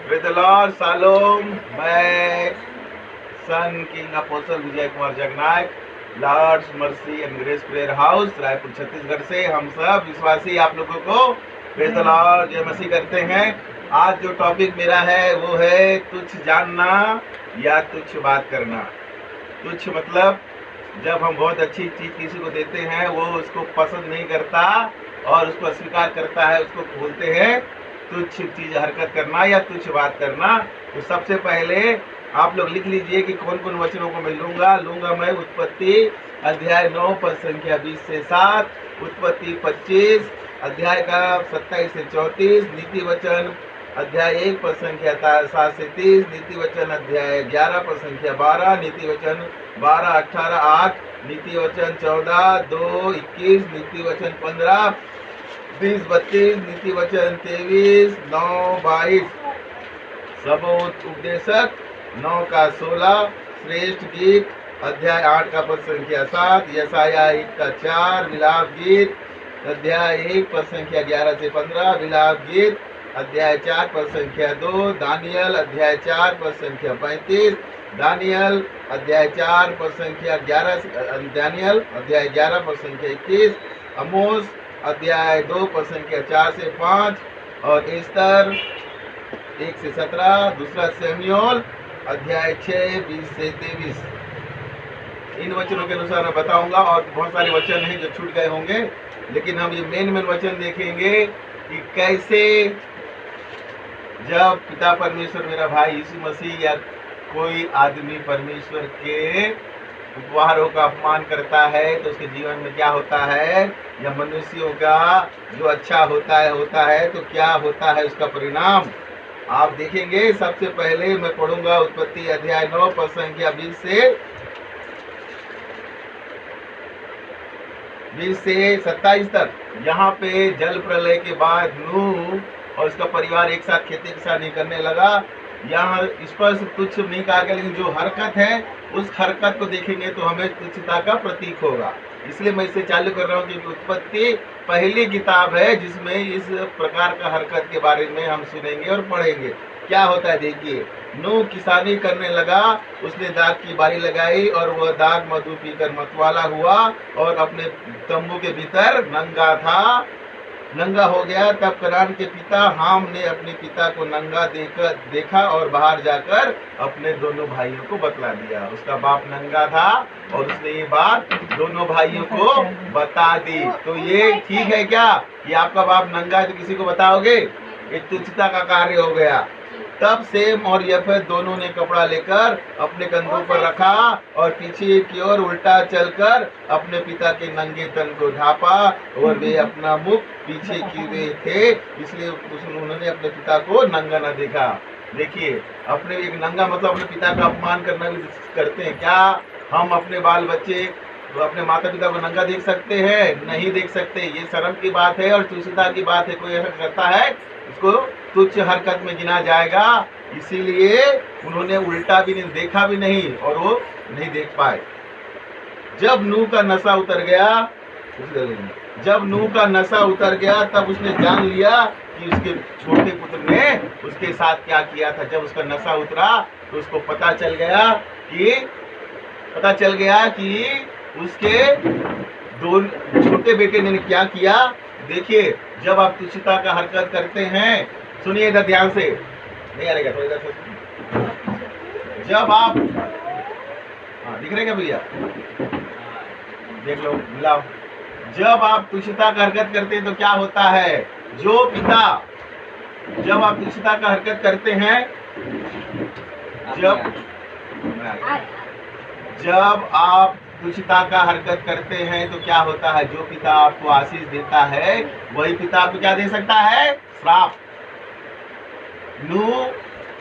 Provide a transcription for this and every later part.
Praise the lord, shalom. मैं son king apostle Vijay Kumar Jaganayak, lord's mercy and grace prayer house, Raipur Chhattisgarh से हम सब विश्वासी आप लोगों को प्रेज़ द लॉर्ड जय मसीह करते हैं। आज जो टॉपिक मेरा है वो है तुच्छ जानना या तुच्छ बात करना। तुच्छ मतलब जब हम बहुत अच्छी चीज किसी को देते हैं वो उसको पसंद नहीं करता और उसको अस्वीकार करता है, उसको बोलते हैं तुच्छ चीज हरकत करना या तुच्छ बात करना। तो सबसे पहले आप लोग लिख लीजिए कि कौन कौन वचनों को मैं लूंगा मैं उत्पत्ति अध्याय 9 पद संख्या 20 से 7, उत्पत्ति 25 अध्याय का 27 से 34, नीति वचन अध्याय 1 पद संख्या 7 से 30, नीति वचन अध्याय 11 पद संख्या 12, नीति वचन 12, 18, 8, नीति वचन 14, 2, 21, नीति वचन 15, 20, 32, नीति वचन 23, 9, 22, सबोध उपदेशक 9 का 16, श्रेष्ठ गीत अध्याय 8 का पद संख्या 7, यशाया 1 का 4, विलाप गीत अध्याय 1 पद संख्या 11 से 15, विलाप गीत अध्याय 4 पद संख्या 2, दानियल अध्याय 4 पद संख्या 35, दानियल अध्याय 4 पद संख्या 11, दानियल अध्याय 11 पद संख्या 21, अमोस अध्याय 2 पद संख्या 4 से 5 और एस्तर 1 से 17, दूसरा सैमुएल अध्याय 6 20 से 23। इन वचनों के अनुसार मैं बताऊंगा और बहुत सारे वचन हैं जो छूट गए होंगे, लेकिन हम ये मेन वचन देखेंगे कि कैसे जब पिता परमेश्वर मेरा भाई यीशु मसीह या कोई आदमी परमेश्वर के उपहारों का अपमान करता है तो उसके जीवन में क्या होता है, या मनुष्यों का जो अच्छा होता है तो क्या होता है उसका परिणाम आप देखेंगे। सबसे पहले मैं पढ़ूंगा उत्पत्ति अध्याय 9 पद संख्या 20 से 27 तक। यहाँ पे जल प्रलय के बाद नूह और उसका परिवार एक साथ खेती किसानी करने लगा। यहाँ स्पष्ट तुच्छ नहीं कहा गया, लेकिन जो हरकत है उस हरकत को देखेंगे तो हमें तुच्छता का प्रतीक होगा। इसलिए मैं इसे चालू कर रहा हूँ कि उत्पत्ति पहली किताब है जिसमें इस प्रकार का हरकत के बारे में हम सुनेंगे और पढ़ेंगे। क्या होता है देखिए, नूह किसानी करने लगा, उसने दाख की बारी लगाई और वह दाख मधु पीकर मतवाला हुआ और अपने तंबू के भीतर नंगा हो गया। तब कनान के पिता हाम ने अपने पिता को नंगा देखा और बाहर जाकर अपने दोनों भाइयों को बतला दिया। उसका बाप नंगा था और उसने ये बात दोनों भाइयों को बता दी। तो ये ठीक है क्या कि आपका बाप नंगा है तो किसी को बताओगे? ये तुच्छता का कार्य हो गया। तब सेम और यफेत दोनों ने कपड़ा लेकर अपने कंधों पर रखा और पीछे की ओर उल्टा चलकर अपने पिता के नंगे तन को ढांपा और वे अपना मुख पीछे किए थे, इसलिए उन्होंने अपने पिता को नंगा न देखा। देखिए, अपने एक नंगा मतलब अपने पिता का अपमान करना भी करते हैं। क्या हम अपने बाल बच्चे अपने माता पिता को नंगा देख सकते हैं? नहीं देख सकते। ये शर्म की बात है और तुच्छता की बात है। कोई ऐसा करता है उसको तुच्छ हरकत में गिना जाएगा। इसीलिए उन्होंने उल्टा भी नहीं देखा भी नहीं और वो नहीं देख पाए। जब नूह का नशा उतर गया तब उसने जान लिया कि उसके छोटे पुत्र ने उसके साथ क्या किया था। जब उसका नशा उतरा तो उसको पता चल गया कि उसके दो छोटे बेटे ने क्या किया। देखिए, जब आप तुच्छता का हरकत करते हैं, सुनिए इधर ध्यान से, नहीं आ रहेगा थोड़ा इधर से। जब आप दिख रहे क्या भैया? देख लो, मिलाओ। जब आप तुच्छता का हरकत करते हैं तो क्या होता है? जब आप तुच्छता का हरकत करते हैं, जब आप तुच्छता का हरकत करते हैं तो क्या होता है? जो पिता आपको आशीष देता है वही पिता आपको क्या दे सकता है? श्राप। नूह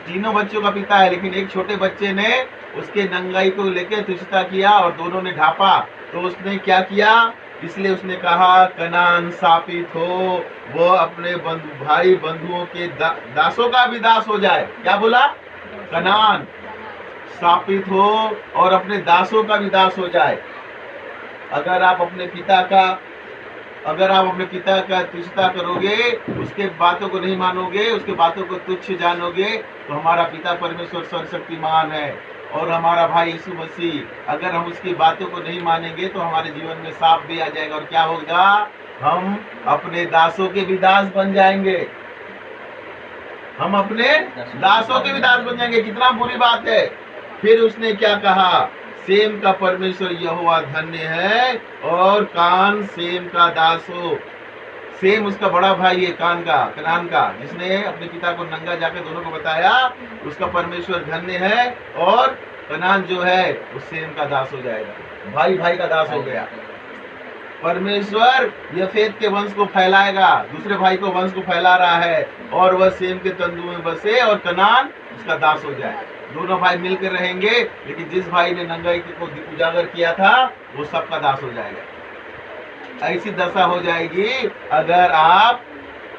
तीनों बच्चों का पिता है, लेकिन एक छोटे बच्चे ने उसके नंगाई को लेकर तुच्छता किया और दोनों ने ढांपा। तो उसने क्या किया? इसलिए उसने कहा कनान शापित हो, वो अपने भाई बंधुओं के दासों का भी दास हो जाए। क्या बोला? कनान शापित हो और अपने दासों का भी दास हो जाए। अगर आप अपने पिता का अगर आप अपने पिता का तुच्छता करोगे, उसके बातों को नहीं मानोगे, उसके बातों को तुच्छ जानोगे, तो हमारा पिता परमेश्वर सर्वशक्तिमान है और हमारा भाई यीशु मसीह, अगर हम उसकी बातों को नहीं मानेंगे तो हमारे जीवन में साफ भी आ जाएगा और क्या होगा, हम अपने दासों के भी दास बन जाएंगे। हम अपने दासों के भी दास बन जाएंगे। कितना बुरी बात है। फिर उसने क्या कहा, सेम का परमेश्वर यहोवा धन्य है और कान सेम का दास हो। सेम उसका बड़ा भाई है कान का, कनान का, जिसने अपने पिता को नंगा जाकर दोनों को बताया, उसका परमेश्वर धन्य है और कनान जो है वो सेम का दास हो जाएगा, भाई भाई का दास हो गया। परमेश्वर यफेत के वंश को फैलाएगा, दूसरे भाई को वंश को फैला रहा है और वह सेम के तंदू में बसे और कनान उसका दास हो जाए। दोनों भाई मिलकर रहेंगे, लेकिन जिस भाई ने नंगाई को उजागर किया था वो सबका दास हो जाएगा। ऐसी दशा हो जाएगी अगर आप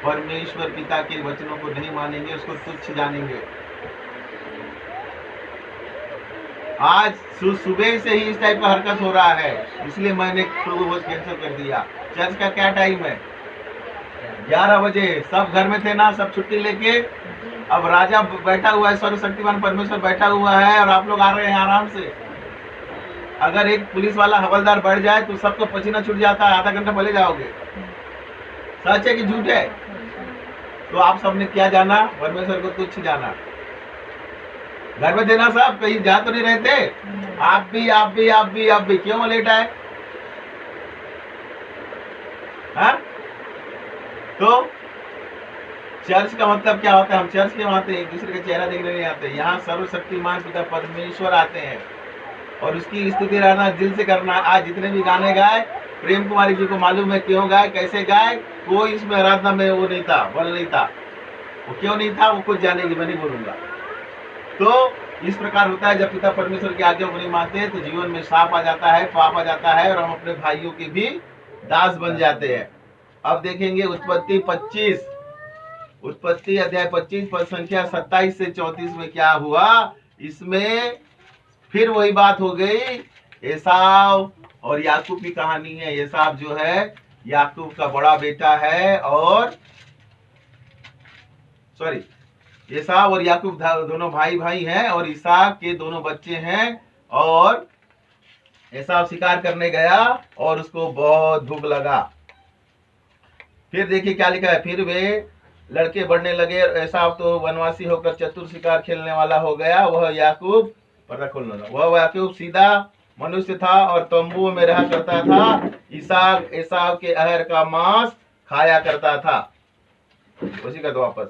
परमेश्वर पिता के वचनों को नहीं मानेंगे, उसको तुच्छ जानेंगे। आज सुबह से ही इस टाइप का हरकत हो रहा है, इसलिए मैंने प्रभु भोज कैंसिल कर दिया। चर्च का क्या टाइम है, 11 बजे। सब घर में थे ना, सब छुट्टी लेके। अब राजा बैठा हुआ है, सर्वशक्तिमान परमेश्वर बैठा हुआ है और आप लोग आ रहे हैं आराम से। अगर एक पुलिस वाला हवलदार बढ़ जाए तो सबको पसीना छूट जाता है, आधा घंटा पहले जाओगे। सच है कि झूठ है? तो आप सबने क्या जाना, परमेश्वर को तुच्छ जाना। घर में देना सब, कहीं जा तो नहीं रहते। आप भी क्यों लेट आए? हाँ? तो चर्च का मतलब क्या होता है? हम चर्च क्यों आते हैं? एक दूसरे का चेहरा देखने नहीं आते। यहाँ सर्वशक्तिमान पिता परमेश्वर आते हैं और उसकी स्तुति आराधना दिल से करना। आज जितने भी गाने गाए, प्रेम कुमारी जी को मालूम है क्यों गाए, कैसे गाए। कोई इसमें आराधना में वो नहीं था, बल नहीं था। वो क्यों नहीं था वो कुछ जानेगी, मैं नहीं बोलूंगा। तो इस प्रकार होता है, जब पिता परमेश्वर की आज्ञा को नहीं मानते तो जीवन में साफ आ जाता है, पाप आ जाता है और हम अपने भाइयों के भी दास बन जाते हैं। अब देखेंगे उत्पत्ति अध्याय 25 पद संख्या 27 से 34 में क्या हुआ। इसमें फिर वही बात हो गई, एसाव और याकूब की कहानी है। एसाव जो है याकूब का बड़ा बेटा है और एसाव और याकूब दोनों भाई भाई हैं और इसहाक के दोनों बच्चे हैं। और एसाव शिकार करने गया और उसको बहुत भूख लगा। फिर देखिए क्या लिखा है, फिर वे लड़के बढ़ने लगे। एसाव तो वनवासी होकर चतुर शिकार खेलने वाला हो गया। वह याकूब सीधा मनुष्य था और तंबू में रहा करता था। इसहाक एसाव के अहर का मांस खाया करता था। उसी का तो वापस,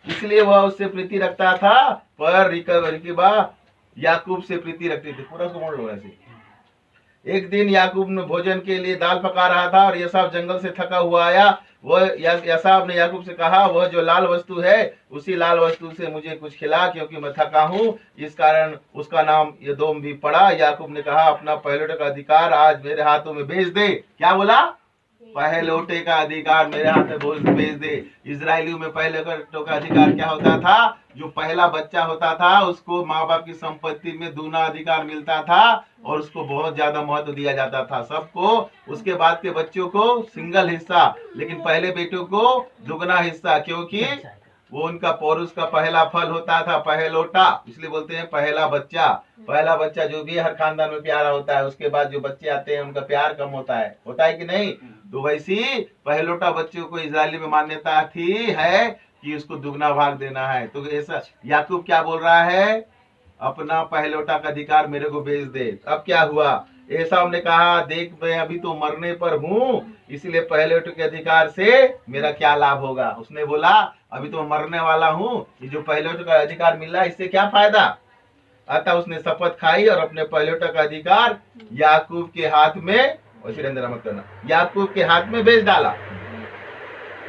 इसलिए वह उससे प्रीति रखता था, पर रिकबा याकूब से प्रीति रखती थी। पूरा मोड़ लो ऐसे। एक दिन याकूब ने भोजन के लिए दाल पका रहा था और एसाव जंगल से थका हुआ आया। वह एसाव ने याकूब से कहा, वह जो लाल वस्तु है उसी लाल वस्तु से मुझे कुछ खिला, क्योंकि मैं थका हूँ। इस कारण उसका नाम यदोम भी पड़ा। याकूब ने कहा, अपना पहलौठे का अधिकार आज मेरे हाथों में भेज दे। क्या बोला? पहलौठे का अधिकार मेरे हाथ में भेज दे। इजरायलियों में पहलौठे का अधिकार क्या होता था? जो पहला बच्चा होता था उसको माँ बाप की संपत्ति में दूना अधिकार मिलता था और उसको बहुत ज्यादा महत्व दिया जाता था। सबको उसके बाद के बच्चों को सिंगल हिस्सा, लेकिन पहले बेटों को दुगना हिस्सा, क्योंकि वो उनका पौरुष का पहला फल होता था, पहलौठा। इसलिए बोलते हैं पहला बच्चा। पहला बच्चा जो भी हर खानदान में प्यारा होता है, उसके बाद जो बच्चे आते हैं उनका प्यार कम होता है कि नहीं? तो वैसी पहलौठा बच्चों को इजरायली में मान्यता थी है कि उसको दुगना भाग देना है। तो ऐसा याकूब क्या बोल रहा है? अपना पहलौठा का अधिकार मेरे को भेज दे। अब क्या हुआ? एसाव ने कहा, देख मैं अभी तो मरने पर हूँ, इसलिए पहलौठे के अधिकार से मेरा क्या लाभ होगा? उसने बोला, अभी तो मरने वाला हूँ, ये जो पहलौठे का अधिकार मिला इससे क्या फायदा? अतः उसने शपथ खाई और अपने पहलौठे का अधिकार याकूब के हाथ में, मत करना, याकूब के हाथ में भेज डाला।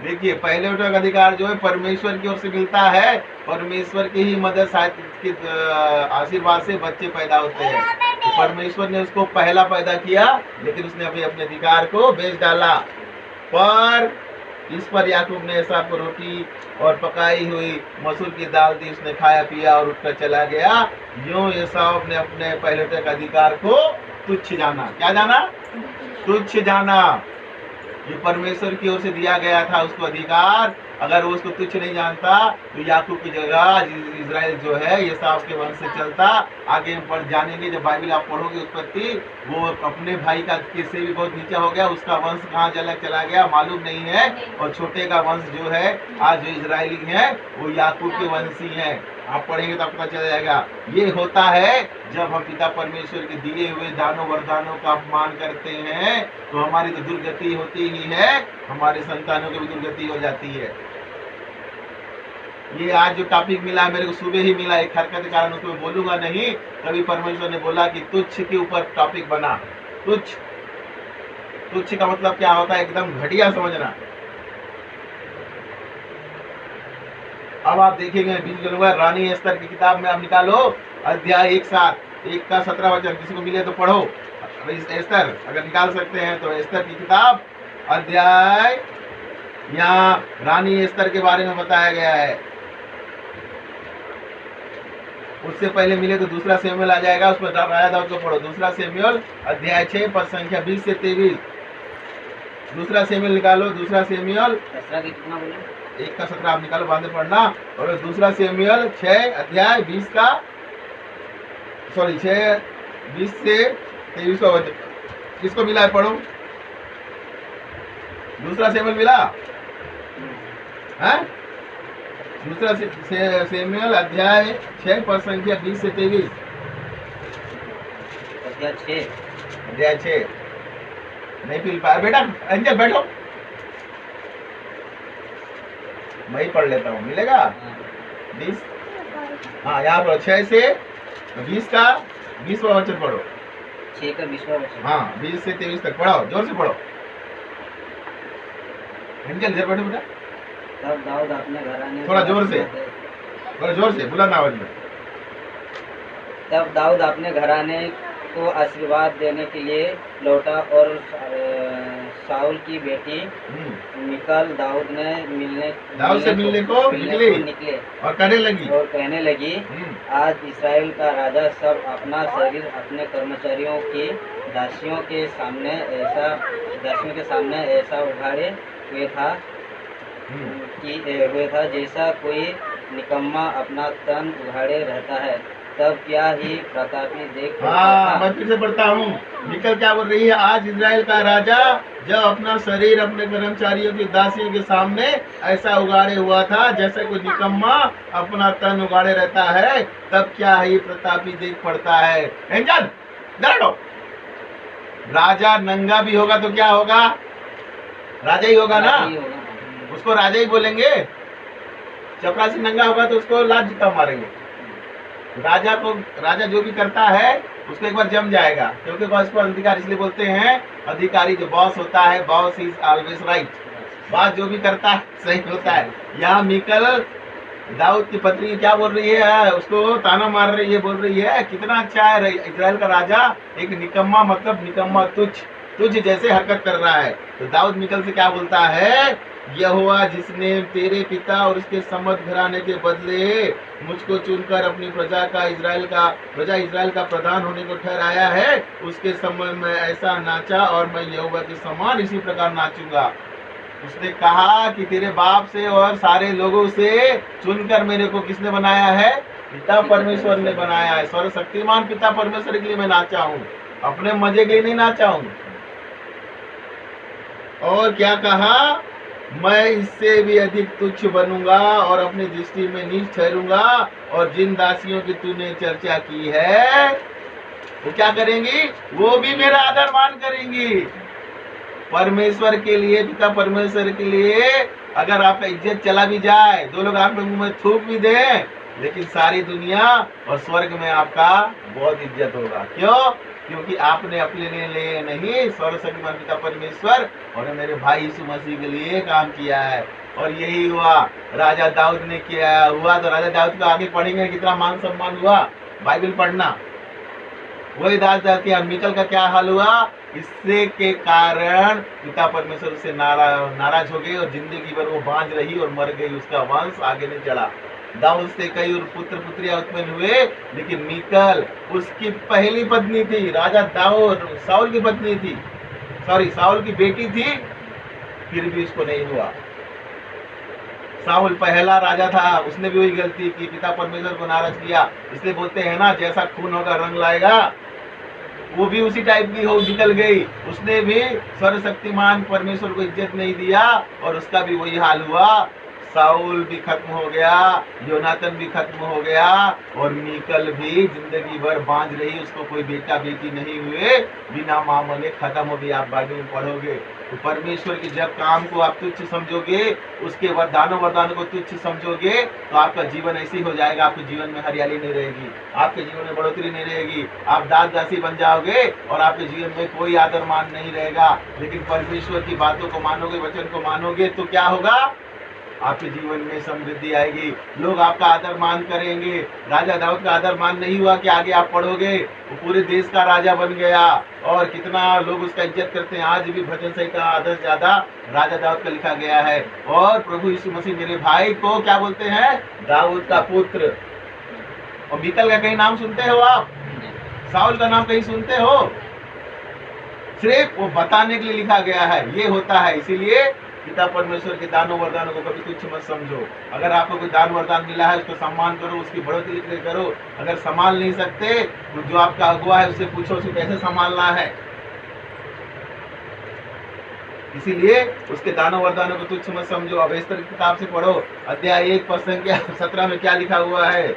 देखिए, पहलौठे का अधिकार जो है परमेश्वर की ओर से मिलता है। परमेश्वर की ही मदद के आशीर्वाद से बच्चे पैदा होते हैं। तो परमेश्वर ने उसको पहला पैदा किया, लेकिन उसने अभी अपने अधिकार को बेच डाला। पर इस पर याकूब ने एसाव को रोटी और पकाई हुई मसूर की दाल दी। उसने खाया पिया और उठकर चला गया। यूं एसाव ने अपने पहलौठे का अधिकार को तुच्छ जाना। क्या जाना? तुच्छ जाना। ये परमेश्वर की ओर से दिया गया था उसको अधिकार। अगर वो उसको तुच्छ नहीं जानता तो याकूब की जगह इजराइल जो है ये साफ के वंश से चलता। आगे हम पढ़ जानेंगे, जब बाइबल आप पढ़ोगे उत्पत्ति, वो अपने भाई का किससे भी बहुत नीचा हो गया, उसका वंश कहाँ चला गया मालूम नहीं है। और छोटे का वंश जो है आज जो इजरायली है वो याकूब के वंशी है। आप पढ़ेंगे तो पता चल जाएगा। ये होता है जब हम पिता परमेश्वर के दिए हुए दानों वरदानों का अपमान करते हैं तो हमारी तो दुर्गति होती ही है, हमारे संतानों की भी दुर्गति हो जाती है। ये आज जो टॉपिक मिला मेरे को सुबह ही मिला, एक हरकत के कारण उसको बोलूंगा नहीं। तभी परमेश्वर ने बोला कि तुच्छ के ऊपर टॉपिक बना। तुच्छ, तुच्छ का मतलब क्या होता है, एकदम घटिया समझना। अब आप देखेंगे बीच करूंगा रानी एस्तर की किताब में आप निकालो अध्याय 1 का 17 वचन, किसी को मिले तो पढ़ो। एस्तर अगर निकाल सकते हैं तो एस्तर की किताब अध्याय, यहाँ रानी एस्तर के बारे में बताया गया है। उससे पहले मिले तो दूसरा सैमुएल आ जाएगा, उसमें राजा दाऊद को पढ़ो। दूसरा सैमुएल अध्याय 6 पद संख्या 20 से 23। दूसरा सैमुएल निकालो, दूसरा सैमुएल 1 का 17 आप निकालो, बाद में पढ़ना। और दूसरा सैमुएल 6 अध्याय 20 से 23 का वचन। किसको मिला है पढ़ो। दूसरा सैमुएल मिला है? दूसरा सैमुएल अध्याय 6 पद संख्या 20 से 23। अध्याय 6 नहीं मिल पाया बेटा, अंजल बैठो, मैं ही पढ़ लेता हूँ, मिलेगा 20। हाँ यहाँ पर 6 से 20 का 20वां वचन पढ़ो। 6 का 20वां वचन, हाँ 20 से 23 तक पढ़ो, जोर से पढ़ो। अंजल जरा बैठो बेटा। तब दाऊद अपने घराने, थोड़ा जोर से, थोड़ा जोर से, बुलंद आवाज में। तब दाऊद अपने घराने को आशीर्वाद देने के लिए लौटा और शाऊल की बेटी मिकल दाऊद से मिलने को निकले और कहने लगी आज इस्राएल का राजा सब अपना शरीर अपने कर्मचारियों की दासियों के सामने ऐसा उघाड़े हुए था जैसा कोई निकम्मा अपना तन उघाड़े रहता है। तब क्या ही प्रतापी देख। मैं फिर से पढ़ता हूँ। मिकल क्या बोल रही है, आज इजराइल का राजा जब अपना शरीर अपने कर्मचारियों की दासियों के सामने ऐसा उगाड़े हुआ था जैसे कोई निकम्मा अपना तन उगाड़े रहता है, तब क्या ही प्रतापी देख पड़ता है। एंजल डरो। राजा नंगा भी होगा तो क्या होगा, राजा ही होगा ना, उसको राजा ही बोलेंगे। चपरासी नंगा होगा तो उसको लात जूता मारेंगे। राजा जो भी करता है उसको एक बार जम जाएगा, क्योंकि बॉस को अधिकार इसलिए बोलते हैं, अधिकारी जो बॉस होता है, boss is always right, boss जो भी करता है सही होता है। यहाँ मिकल दाऊद की पत्नी क्या बोल रही है, उसको ताना मार रही है, बोल रही है कितना अच्छा है इजराइल का राजा, एक निकम्मा, मतलब निकम्मा तुझ जैसे हरकत कर रहा है। तो दाऊद मिकल से क्या बोलता है, यहोवा जिसने तेरे पिता और उसके समस्त घराने के बदले मुझको चुनकर अपनी प्रजा इजराइल का प्रधान होने को ठहराया है, उसके समय में ऐसा नाचा और मैं यहोवा के समान इसी प्रकार नाचूंगा। उसने कहा कि तेरे बाप से और सारे लोगों से चुनकर मेरे को किसने बनाया है, पिता परमेश्वर ने बनाया है। सर्वशक्तिमान पिता परमेश्वर के लिए मैं नाचा हूँ, अपने मजे के लिए नहीं नाचा हूँ। और क्या कहा, मैं इससे भी अधिक तुच्छ बनूंगा और अपनी दृष्टि में नीच ठहरूंगा, और जिन दासियों की तूने चर्चा की है वो क्या करेंगी, वो भी मेरा आदर मान करेंगी। परमेश्वर के लिए, पिता परमेश्वर के लिए अगर आपका इज्जत चला भी जाए, दो लोग आपके मुंह में थूक भी दे, लेकिन सारी दुनिया और स्वर्ग में आपका बहुत इज्जत होगा। क्यों? क्योंकि आपने अपने लिए नहीं, सर्वशक्तिमान पिता परमेश्वर और मेरे भाई यीशु मसीह के लिए काम किया है। और यही हुआ राजा दाऊद ने किया हुआ। तो राजा दाऊद को आगे पढ़ेंगे कितना मान सम्मान हुआ, बाइबल पढ़ना। वही दाऊद किया। मिकल का क्या हाल हुआ, इससे के कारण पिता परमेश्वर से नाराज हो गए और जिंदगी भर वो बांझ रही और मर गई, उसका वंश आगे नहीं चला। दाऊद से कई पुत्र पुत्रियां उत्पन्न हुए, लेकिन मिकल उसकी पहली पत्नी थी। राजा दाऊद साउल की पत्नी थी, साउल की बेटी थी, फिर भी उसको नहीं हुआ। साउल पहला राजा था, उसने भी वही गलती की, पिता परमेश्वर को नाराज किया। इसलिए बोलते हैं ना, जैसा खून होगा रंग लाएगा। वो भी उसी टाइप की हो निकल गई। उसने भी सर्वशक्तिमान परमेश्वर को इज्जत नहीं दिया और उसका भी वही हाल हुआ। साउल भी खत्म हो गया, योनातन भी खत्म हो गया और मीकल भी जिंदगी भर बांझ रही, उसको कोई बेटा बेटी नहीं हुए, बिना माँ बने खत्म हो गई। आप बाइबल में पढ़ोगे तो परमेश्वर के जब काम को आप तुच्छ समझोगे, उसके वरदानों को तुच्छ समझोगे, तो आपका जीवन ऐसे ही हो जाएगा। आपके जीवन में हरियाली नहीं रहेगी, आपके जीवन में बढ़ोतरी नहीं रहेगी, आप दास दासी बन जाओगे और आपके जीवन में कोई आदर मान नहीं रहेगा। लेकिन परमेश्वर की बातों को मानोगे, वचन को मानोगे, तो क्या होगा? आपके जीवन में समृद्धि आएगी, लोग आपका आदर मान करेंगे। राजा दाऊद का आदर मान नहीं हुआ कि आगे आप पढ़ोगे, वो पूरे देश का राजा बन गया और कितना लोग उसका इज्जत करते हैं। आज भी भजन संहिता आधा से ज्यादा राजा दाऊद का लिखा गया है। और प्रभु यीशु मसीह मेरे भाई को क्या बोलते हैं? दाऊद का पुत्र। और मीकल का कहीं नाम सुनते हो आप? साउल का नाम कहीं सुनते हो? सिर्फ वो बताने के लिए लिखा गया है, ये होता है। इसीलिए पिता परमेश्वर के दानों वरदानों को कभी तुच्छ मत समझो। अगर आपको कोई दान वरदान मिला है, उसको सम्मान करो, उसकी बढ़ोतरी करो। अगर संभाल नहीं सकते तो जो आपका अगुआ है उससे पूछो, उसको कैसे संभालना है। इसीलिए उसके दानों वरदानों को तुच्छ मत समझो। अब एस्तर की किताब से पढ़ो, अध्याय 1 पद संख्या 17 में क्या लिखा हुआ है?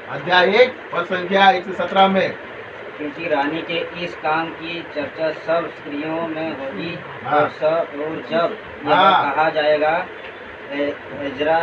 अध्याय 1 पद संख्या 1 से 17 में, क्योंकि रानी के इस काम की चर्चा सब स्त्रियों में होगी। हाँ। और जब यह हाँ। कहा जाएगा, एजरा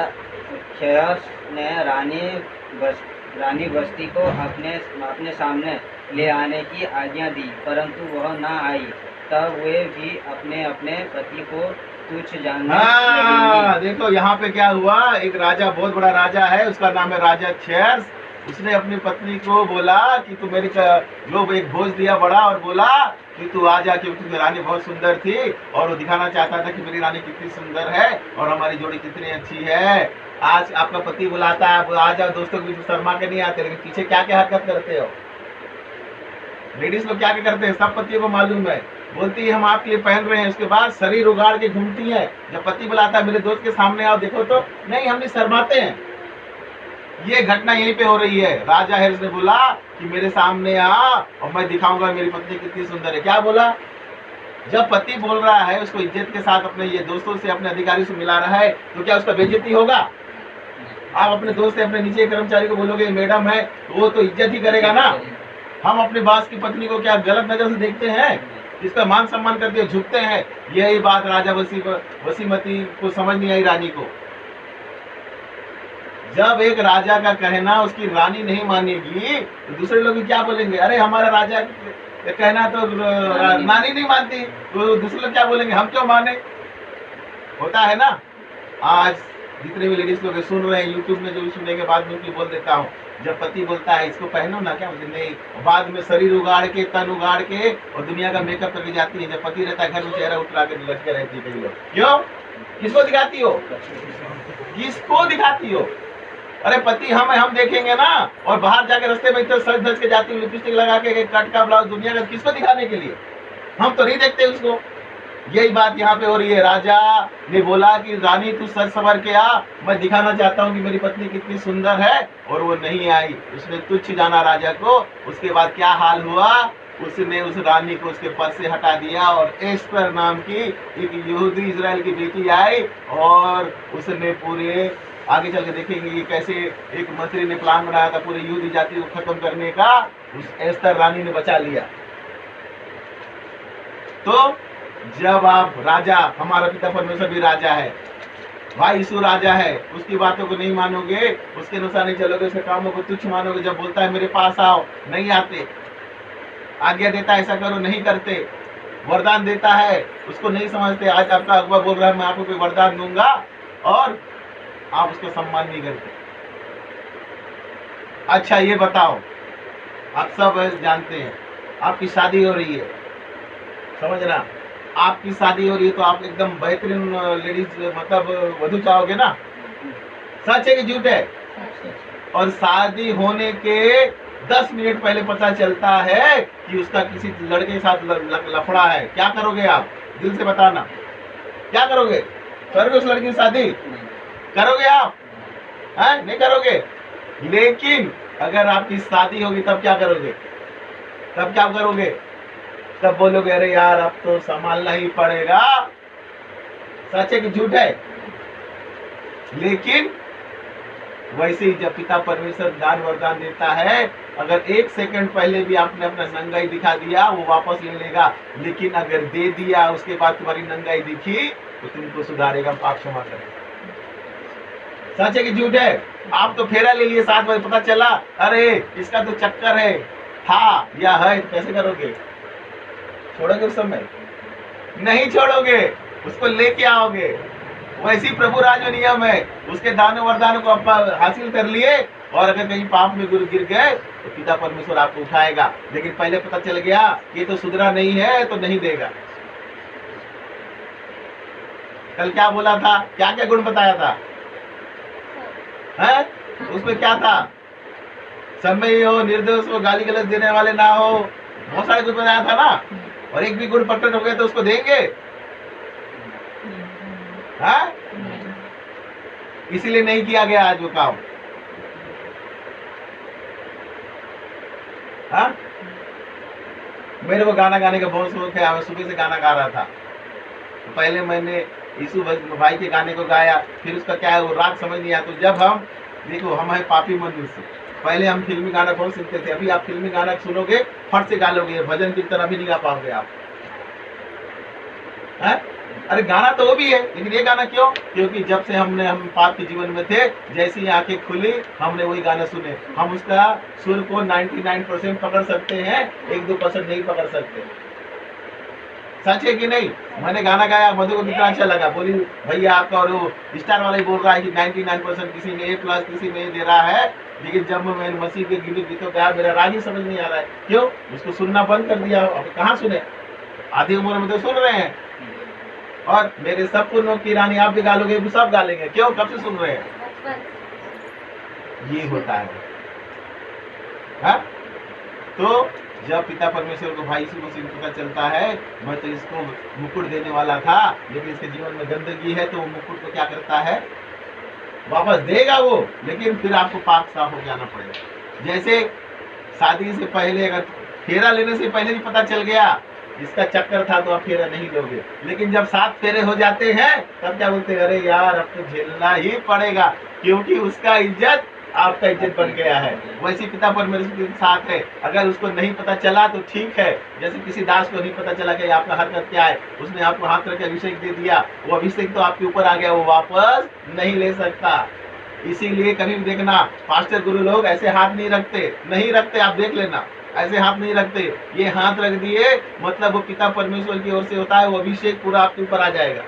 खयास ने रानी बस्ती को अपने सामने ले आने की आज्ञा दी, परंतु वह न आई, तब वे भी अपने अपने पति को तुच्छ जानने लगेंगे। देखो यहाँ पे क्या हुआ। एक राजा, बहुत बड़ा राजा है, उसका नाम है राजा क्षयस। उसने अपनी पत्नी को बोला कि तू मेरी जो एक भोज दिया बड़ा, और बोला कि तू आ जा, क्योंकि रानी बहुत सुंदर थी और वो दिखाना चाहता था कि मेरी रानी कितनी सुंदर है और हमारी जोड़ी कितनी अच्छी है। आज आपका पति बुलाता है, आप आ जाओ, दोस्तों के बीच शर्मा के नहीं आते, लेकिन पीछे क्या क्या हरकत करते हो। लेडीज लोग क्या क्या करते हैं, सब पतियों को मालूम है। बोलती है हम आपके लिए पहन रहे हैं, उसके बाद शरीर उगाड़ के घूमती है। जब पति बुलाता है, मेरे दोस्त के सामने आओ, देखो तो नहीं, हम नहीं शर्माते हैं। ये घटना यहीं पे हो रही है। राजा हेरोदेस ने बोला कि मेरे सामने आ और मैं दिखाऊंगा मेरी पत्नी कितनी सुंदर है। क्या बोला? जब पति बोल रहा है, उसको इज्जत के साथ अपने ये दोस्तों से, अपने अधिकारी से मिला रहा है, तो क्या उसका बेइज्जती होगा? आप अपने दोस्त से, अपने नीचे कर्मचारी को बोलोगे मैडम है, तो वो तो इज्जत ही करेगा ना। हम अपने बास की पत्नी को क्या गलत नजर से देखते हैं? इसका मान सम्मान करते हैं, झुकते हैं। यही बात राजा वसीमती को समझ नहीं आई, रानी को। जब एक राजा का कहना उसकी रानी नहीं मानेगी, तो दूसरे लोग भी क्या बोलेंगे? अरे हमारा राजा कहना तो रानी नहीं मानती, तो दूसरे लोग क्या बोलेंगे? हम क्यों माने? होता है ना। आज जितने भी लेडीज लोग सुन रहे हैं, यूट्यूब में जो भी सुनने के बाद में उनकी बोल देता हूँ, जब पति बोलता है इसको पहनो ना, क्या बोलते नहीं, बाद में शरीर उगाड़ के, तन उगाड़ के और दुनिया का मेकअप करके जाती है। जब पति रहता है घर में, चेहरा उतरा के लटके रहती है कई लोग। क्यों? किसको दिखाती हो? किसको दिखाती हो? अरे पति हम देखेंगे ना, और बाहर जाके रास्ते में इतना सज धज के जाती हूँ, लिपस्टिक लगा के, कट का ब्लाउज, दुनिया का, किसको दिखाने के लिए? हम तो नहीं देखते उसको। यही बात यहाँ पे हो रही है। राजा ने बोला कि रानी तू सज संवर के आ, मैं दिखाना चाहता हूँ कि मेरी पत्नी कितनी सुंदर है, और वो नहीं आई। उसने तुच्छ जाना राजा को। उसके बाद क्या हाल हुआ? उसने उस रानी को उसके पद से हटा दिया और एस्तर नाम की एक यहूदी इजराइल की बेटी आई, और उसने पूरे, आगे चल के देखेंगे ये कैसे एक मंत्री ने प्लान बनाया था पूरे यहूदी जाति को खत्म करने का, उस एस्तर रानी ने बचा लिया। तो जब आप राजा, हमारा पिता परमेश्वर भी राजा है, भाई यीशु राजा है, उसकी बातों को नहीं मानोगे, उसके अनुसार नहीं चलोगे, उसके कामों को तुच्छ मानोगे, जब बोलता है मेरे पास आओ, नहीं आते, आज्ञा देता है ऐसा करो, नहीं करते, वरदान देता है, उसको नहीं समझते। आज आपका अगुआ बोल रहा है मैं आपको कोई वरदान दूंगा, और आप उसको सम्मान नहीं करते। अच्छा ये बताओ, आप सब जानते हैं आपकी शादी हो रही है, समझना, आपकी शादी हो रही है तो आप एकदम बेहतरीन लेडीज, मतलब वधू चाहोगे ना? सच है कि झूठ है? और शादी होने के 10 मिनट पहले पता चलता है कि उसका किसी लड़के के साथ लफड़ा है, क्या करोगे आप? दिल से बताना, क्या करोगे? करोगे उस लड़की की शादी? करोगे आप? नहीं करोगे। लेकिन अगर आपकी शादी होगी तब क्या करोगे? तब क्या करोगे? तब बोलोगे अरे यार अब तो संभालना ही पड़ेगा। सच है कि झूठ है? लेकिन वैसे ही जब पिता परमेश्वर दान वरदान देता है, अगर 1 सेकंड पहले भी आपने अपना नंगाई दिखा दिया वो वापस ले लेगा, लेकिन अगर दे दिया उसके बाद तुम्हारी नंगाई दिखी तो तुमको सुधारेगा, पाप क्षमा करेगा। सच है कि झूठ है? आप तो फेरा ले लिए 7 बजे, पता चला अरे इसका तो चक्कर है, था या है, तो कैसे करोगे? छोड़ोगे उस समय? नहीं छोड़ोगे, उसको लेके आओगे। वैसी प्रभु राज में नियम है, उसके दानों वरदानों को आप हासिल कर लिए और अगर कहीं पाप में गुरु गिर गए तो पिता परमेश्वर आपको उठाएगा। लेकिन पहले पता चल गया ये तो सुधरा नहीं है तो नहीं देगा। कल क्या बोला था? क्या क्या गुण बताया था? है उसमें क्या था? समय हो, निर्दोष हो, गाली गलौज देने वाले ना हो, बहुत सारे गुण बताया था ना। और एक भी गुण प्रकट हो गए तो उसको देंगे? हाँ? इसीलिए नहीं किया गया आज वो काम। हाँ? मेरे को गाना गाने का बहुत शौक है, मैं सुबह से गाना गा रहा था। पहले मैंने यीशु भाई के गाने को गाया, फिर उसका क्या है वो राग समझ नहीं आया। तो जब हम देखो हम है पापी मनुष्य, पहले हम फिल्मी गाना बहुत सुनते थे, अभी आप फिल्मी गाना सुनोगे फट से गा लोगे, भजन कीर्तन अभी नहीं गा पाओगे आप। है? अरे गाना तो वो भी है, लेकिन ये गाना क्यों? क्योंकि जब से हम पाप के जीवन में थे, जैसी आंखें खुली हमने वही गाना सुने। हम उसका सुर को 99% पकड़ सकते हैं, 1-2% नहीं पकड़ सकते। सच है कि नहीं? मैंने गाना गाया, मधु को कितना अच्छा लगा, बोली भैया आपका, और वो स्टार वाला ही बोल रहा है कि 99% किसी में A+ किसी में दे रहा है। लेकिन जब मैं मसीह के गीतों गया मेरा राग ही समझ नहीं आ रहा है। क्यों? उसको सुनना बंद कर दिया। अब कहाँ सुने? आधी उम्र में तो सुन रहे हैं। और मेरे सब पुण्यों की रानी आप भी गालोगे, भी सब गालेंगे। क्यों? कब से सुन रहे हैं? ये होता है। हा? तो जब पिता परमेश्वर को भाई यीशु मसीह पता चलता है मैं तो इसको मुकुट देने वाला था, लेकिन इसके जीवन में गंदगी है, तो वो मुकुट को क्या करता है? वापस देगा वो, लेकिन फिर आपको पाक साफ हो जाना पड़ेगा। जैसे शादी से पहले अगर फेरा लेने से पहले भी पता चल गया इसका चक्कर था तो आप फेरा नहीं लोगे, लेकिन जब 7 फेरे हो जाते हैं तब क्या बोलते हैं? अरे यार अब तो झेलना ही पड़ेगा, क्योंकि उसका इज्जत आपका इज्जत बन गया है। वैसे पिता परमेश्वर के साथ है। अगर उसको नहीं पता चला तो ठीक है, जैसे किसी दास को नहीं पता चला कि आपका हरकत क्या है, उसने आपको हाथ रख के अभिषेक दे दिया, वो अभिषेक तो आपके ऊपर आ गया, वो वापस नहीं ले सकता। इसीलिए कभी भी देखना पास्टर गुरु लोग ऐसे हाथ नहीं रखते, आप देख लेना, ऐसे हाथ नहीं रखते। ये हाथ रख दिए मतलब वो पिता परमेश्वर की ओर से होता है, वो अभिषेक पूरा आपके ऊपर आ जाएगा।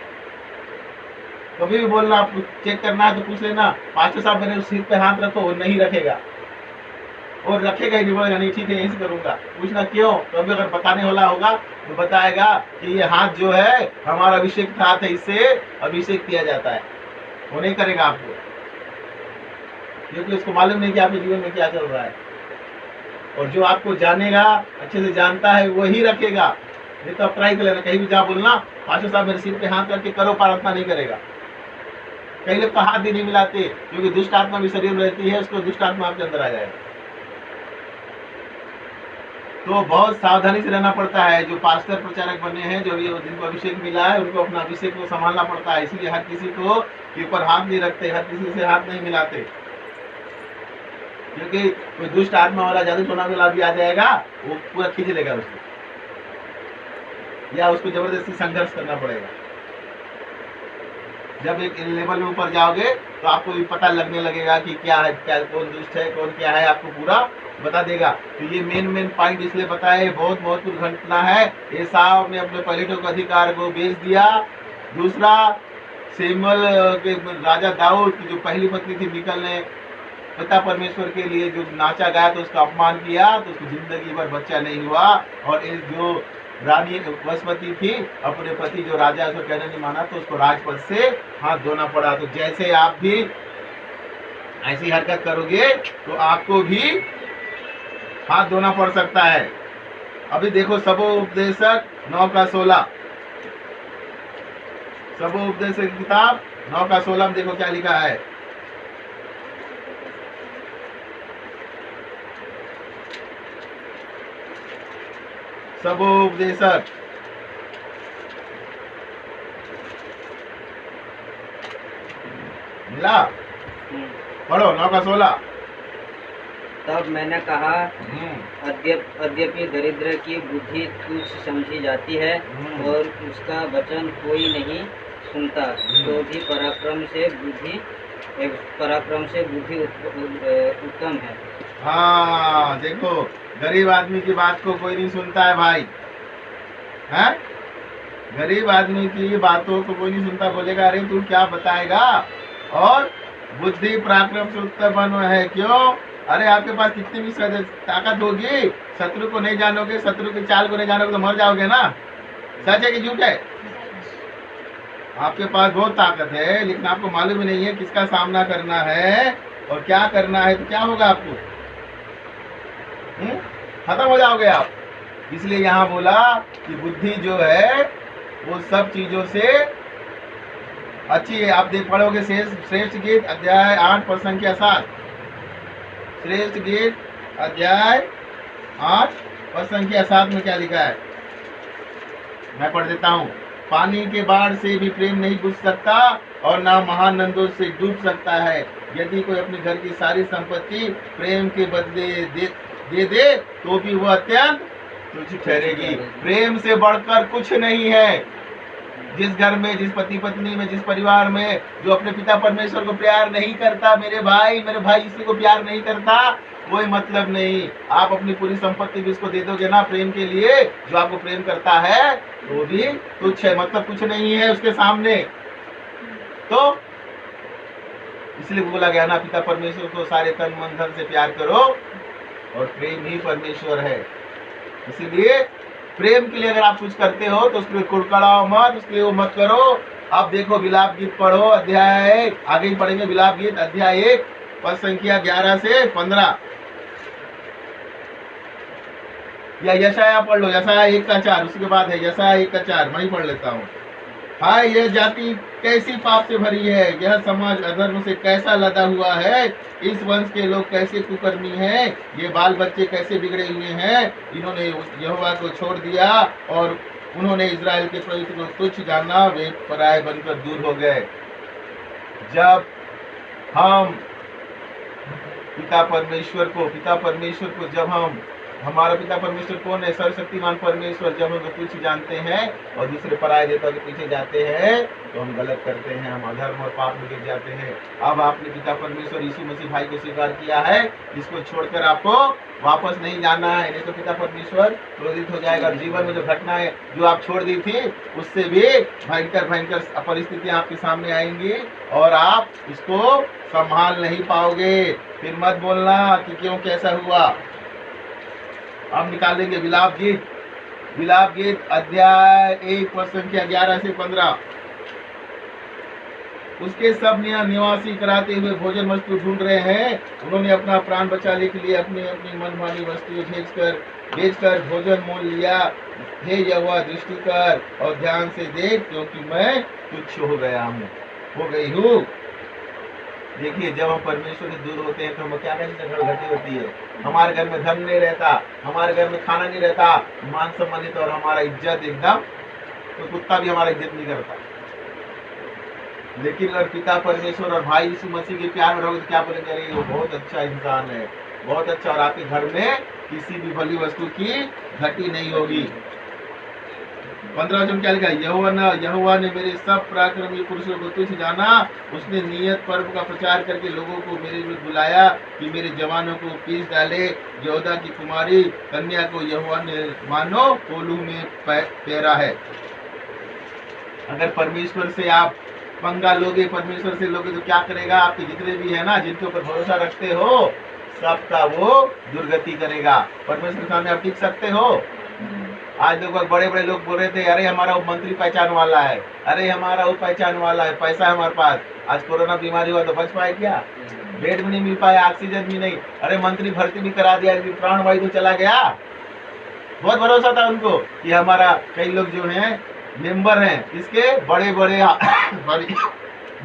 कभी भी बोलना, आप चेक करना है तो पूछ लेना, पास्टर साहब मैंने उस सीट पे हाथ रखो, वो नहीं रखेगा, और रखेगा ही नहीं, बोलेगा नहीं ठीक है यहीं से करूंगा। पूछना क्यों? तो अभी अगर बताने वाला होगा तो बताएगा कि ये हाथ जो है हमारा अभिषेक हाथ है, इससे अभिषेक किया जाता है। वो नहीं करेगा आपको, क्योंकि उसको मालूम नहीं कि आपके जीवन में क्या चल रहा है। और जो आपको जानेगा, अच्छे से जानता है, वही रखेगा। नहीं तो आप ट्राई कर लेना, कहीं भी जा बोलना पास्टर साहब मेरे सिर पे हाथ रख के करो, प्रार्थना नहीं करेगा। कई लोग तो हाथ भी नहीं मिलाते, क्योंकि दुष्ट आत्मा भी शरीर में रहती है, उसको दुष्ट आत्मा आपके अंदर आ जाएगा। तो बहुत सावधानी से रहना पड़ता है। जो पास्टर प्रचारक बने हैं, जो जिनको अभिषेक मिला है, उनको अपना अभिषेक को संभालना पड़ता है। इसलिए हर किसी को के ऊपर हाथ नहीं रखते, हर किसी से हाथ नहीं मिलाते, क्योंकि कोई दुष्ट आत्मा वाला जादू टोना वाला भी आ जाएगा, वो पूरा खींच लेगा उसको, या उसको जबरदस्ती संघर्ष करना पड़ेगा। जब एक लेवल में ऊपर जाओगे तो आपको भी पता लगने लगेगा कि क्या है, क्या कौन दुष्ट है, कौन क्या है, आपको पूरा बता देगा। तो ये मेन पॉइंट इसलिए बताए, बहुत महत्वपूर्ण घटना है। एसाव ने अपने पहले को अधिकार को बेच दिया। दूसरा, सेमुएल के राजा दाऊद की जो पहली पत्नी थी मिकल ने पिता परमेश्वर के लिए जो नाचा गाया तो उसका अपमान किया, तो उसको जिंदगी भर बच्चा नहीं हुआ। और जो रानी वसमती थी, अपने पति जो राजा उसको कहना नहीं माना, तो उसको राजपद से हाथ धोना पड़ा। तो जैसे आप भी ऐसी हरकत करोगे तो आपको भी हाथ धोना पड़ सकता है। अभी देखो सबोपदेशक 9 का 16, सबोपदेश की किताब 9 का 16 में देखो क्या लिखा है। सबोपदेशक मिला, पढ़ो 9 का 16। तब मैंने कहा, यद्यपि दरिद्र की बुद्धि तुच्छ समझी जाती है और उसका वचन कोई नहीं सुनता, तो भी पराक्रम से बुद्धि उत्तम है। हाँ देखो, गरीब आदमी की बात को कोई नहीं सुनता है भाई, हैं? गरीब आदमी की बातों को कोई नहीं सुनता, बोलेगा अरे तू क्या बताएगा, और बुद्धि पराक्रम से उत्तम है। क्यों? अरे आपके पास कितनी भी ताकत होगी, शत्रु को नहीं जानोगे, शत्रु की चाल को नहीं जानोगे तो मर जाओगे ना। सच है कि झूठ है? आपके पास बहुत ताकत है, लेकिन आपको मालूम ही नहीं है किसका सामना करना है और क्या करना है, तो क्या होगा आपको? खत्म हो जाओगे आप। इसलिए यहाँ बोला कि बुद्धि जो है वो सब चीजों से अच्छी है। आप देख पढ़ोगे श्रेष्ठ गीत अध्याय 8 पद संख्या 7। श्रेष्ठ गीत अध्याय 8 पद संख्या 7 में क्या लिखा है, मैं पढ़ देता हूँ। पानी के बाढ़ से भी प्रेम नहीं बुझ सकता और ना महानंदों से डूब सकता है। यदि कोई अपने घर की सारी संपत्ति प्रेम के बदले दे तो भी वह अत्यंत तुच्छ ठहरेगी। प्रेम से बढ़कर कुछ नहीं है। जिस घर में, जिस पति पत्नी में, जिस परिवार में जो अपने पिता परमेश्वर को प्यार नहीं करता, मेरे भाई इसी को प्यार नहीं करता, कोई मतलब नहीं। आप अपनी पूरी संपत्ति भी उसको दे दोगे ना प्रेम के लिए, जो आपको प्रेम करता है, वो भी तुच्छ है, मतलब कुछ नहीं है उसके सामने। तो इसलिए बोला गया ना, पिता परमेश्वर को सारे तन मन धन से प्यार करो और प्रेम ही परमेश्वर है। इसीलिए प्रेम के लिए अगर आप कुछ करते हो तो उसके लिए कुड़कड़ाओ मत, उसके लिए वो मत करो। अब देखो विलाप गीत पढ़ो, अध्याय आगे ही पढ़ेंगे, विलाप गीत अध्याय 1 पद संख्या 11 से 15, या यशाया पढ़ लो, यशाया 1 का 4, उसके बाद है यशाया 1 का 4, मैं ही पढ़ लेता हूँ। हाय यह जाति कैसी पाप से भरी है, यह समाज अधर्म से कैसा लदा हुआ है, इस वंश के लोग कैसे कुकर्मी हैं, ये बाल बच्चे कैसे बिगड़े हुए हैं। इन्होंने यहोवा को छोड़ दिया और उन्होंने इजराइल के पवित्र को तुच्छ जाना, वे पराये बनकर दूर हो गए। जब हम पिता परमेश्वर को जब हम, हमारा पिता परमेश्वर कौन है? सर्वशक्तिमान परमेश्वर। जब हम तुच्छ जानते हैं और दूसरे पराये देवता के पीछे जाते हैं तो हम गलत करते हैं, हम अधर्म और पाप में गिर जाते हैं। अब आपने पिता परमेश्वर यीशु मसीह भाई को स्वीकार किया है, इसको छोड़कर आपको वापस नहीं जाना है, नहीं तो पिता परमेश्वर क्रोधित हो जाएगा। जीवन में जो घटना है जो आप छोड़ दी थी, उससे भी भयंकर परिस्थितियां आपके सामने आएंगी और आप इसको संभाल नहीं पाओगे। फिर मत बोलना कि क्यों, कैसा हुआ। हम निकालेंगे विलाप गीत अध्याय 1 पद संख्या 11 से 15। उसके सब निवासी कराते हुए भोजन वस्तु ढूंढ रहे हैं, उन्होंने अपना प्राण बचाने के लिए अपनी मनमानी वस्तु बेचकर भोजन मोल लिया। हे यहोवा दृष्टि कर और ध्यान से देख, क्योंकि मैं तुच्छ हो गई हूँ। देखिए, जब हम परमेश्वर से दूर होते हैं तो हम क्या घटी होती है। हमारे घर में धन नहीं रहता, हमारे घर में खाना नहीं रहता, मान सम्मानित और हमारा इज्जत एकदम, तो कुत्ता भी हमारा इज्जत नहीं करता। लेकिन अगर पिता परमेश्वर और भाई यीशु मसीह के प्यार में रहोगे तो क्या बोलेंगे? अरे वो बहुत अच्छा इंसान है, बहुत अच्छा, और आपके घर में किसी भी भली वस्तु की घटी नहीं होगी। 15 वचन क्या लिखा? यहोवा ने मेरे सब पराक्रमी पुरुषों को तुच्छ जाना, उसने नियत पर्व का प्रचार करके लोगों को मेरे लिए बुलाया कि मेरे जवानों को पीस डाले। यहूदा की कुमारी कन्या को यहोवा ने मानो कोलू में पैरा है। अगर परमेश्वर से आप पंगा लोगे, परमेश्वर से लोगे तो क्या करेगा? आपके जितने भी है ना, जिनके ऊपर भरोसा रखते हो, सबका वो दुर्गति करेगा। परमेश्वर के सामने आप टिक सकते हो? आज देखो बड़े बड़े लोग बोल रहे थे, अरे हमारा वो मंत्री पहचान वाला है, अरे हमारा वो पहचान वाला है, पैसा है हमारे पास। आज कोरोना बीमारी हुआ तो बच पाए क्या? बेड भी नहीं मिल पाया, ऑक्सीजन भी नहीं। अरे मंत्री भर्ती भी करा दिया, प्राणवायु तो चला गया। बहुत भरोसा था उनको कि हमारा, कई लोग जो हैं मेंबर हैं, इसके बड़े बड़े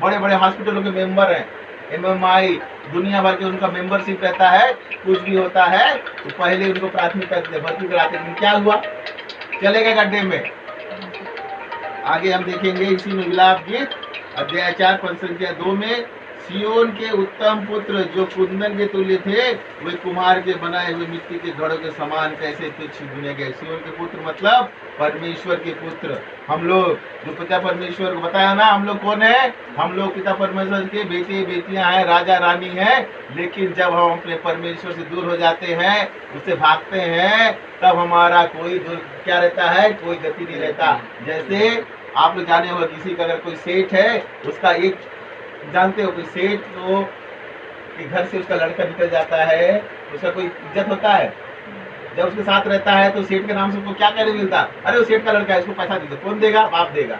बड़े बड़े हॉस्पिटलों के मेंबर हैं। MMI दुनिया भर के उनका मेंबरशिप रहता है। कुछ भी होता है तो पहले उनको प्राथमिकता भर्ती कराते हैं। क्या हुआ, चले गए गड्ढे में। आगे हम देखेंगे इसी में विलाप गीत अध्याय 4 पद संख्या 2 में, सियोन के उत्तम पुत्र जो कुंदन के तुल्य थे, वे कुम्हार के बनाए हुए मिट्टी के घड़ों के समान कैसे तुच्छ चुने गए। सियोन के पुत्र मतलब परमेश्वर के पुत्र। हम लोग जो पिता परमेश्वर को बताया ना, हम लोग कौन है, हम लोग पिता परमेश्वर के बेटे बेटियां हैं, राजा रानी हैं। लेकिन जब हम अपने परमेश्वर से दूर हो जाते हैं, उससे भागते हैं, तब हमारा कोई क्या रहता है, कोई गति नहीं रहता। जैसे आप लोग जाने होगा, किसी का अगर कोई सेठ है, उसका एक जानते हो कोई सेठ तो कि घर से उसका लड़का निकल जाता है, उसका कोई इज्जत होता है। जब उसके साथ रहता है तो सेठ के नाम से उसको क्या कहने मिलता, अरे वो सेठ का लड़का है, उसको पैसा दे दो। कौन देगा, बाप देगा।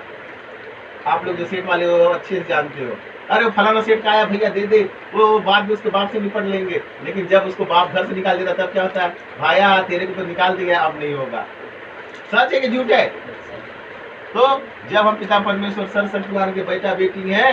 आप लोग जो सेठ वाले हो अच्छे से जानते हो, अरे वो फलाना सेठ का आया भैया दे दे, वो बाद में उसके बाप से निपट लेंगे। लेकिन जब उसको बाप घर से निकाल देता तब क्या होता है, भाया तेरे को तो निकाल दिया, अब नहीं होगा। सच है कि झूठ है। तो जब हम पिता परमेश्वर सर्वशक्तिमान के बेटा बेटी हैं,